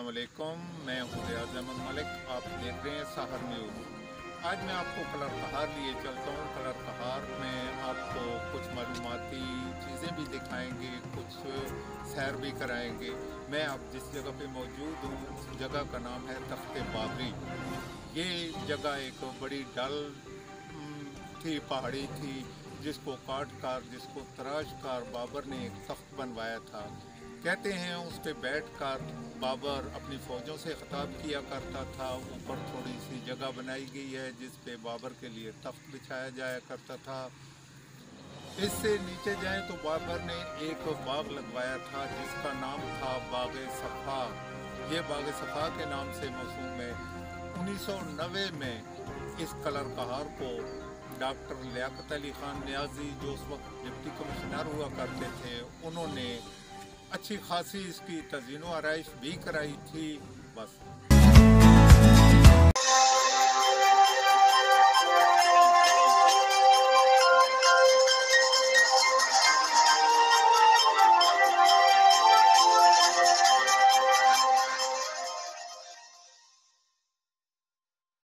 अस्सलाम वालेकुम, मैं हूँ रियाज अहमद मलिक। आप देख रहे हैं साहर न्यूज़। आज मैं आपको कलर कहार लिए चलता हूँ। कलर कहार में आपको कुछ मालूमाती चीज़ें भी दिखाएंगे, कुछ सैर भी कराएंगे। मैं अब जिस जगह पे मौजूद हूँ उस जगह का नाम है तख्त बाबरी। ये जगह एक बड़ी थी, पहाड़ी थी, जिसको काट कर, जिसको तराश कर बाबर ने एक तख्त बनवाया था। कहते हैं उस पे बैठ कर बाबर अपनी फ़ौजों से ख़िताब किया करता था। ऊपर थोड़ी सी जगह बनाई गई है जिस पे बाबर के लिए तख्त बिछाया जाया करता था। इससे नीचे जाएं तो बाबर ने एक बाग लगवाया था जिसका नाम था बाग सफ़ा। ये बाग सफ़ा के नाम से मशहूर है। 1990 में इस कलर कहार को डॉक्टर लियाकत अली खान नियाजी, जो उस वक्त डिप्टी कमिश्नर हुआ करते थे, उन्होंने अच्छी खासी इसकी तज़ीनो आराइश भी कराई थी। बस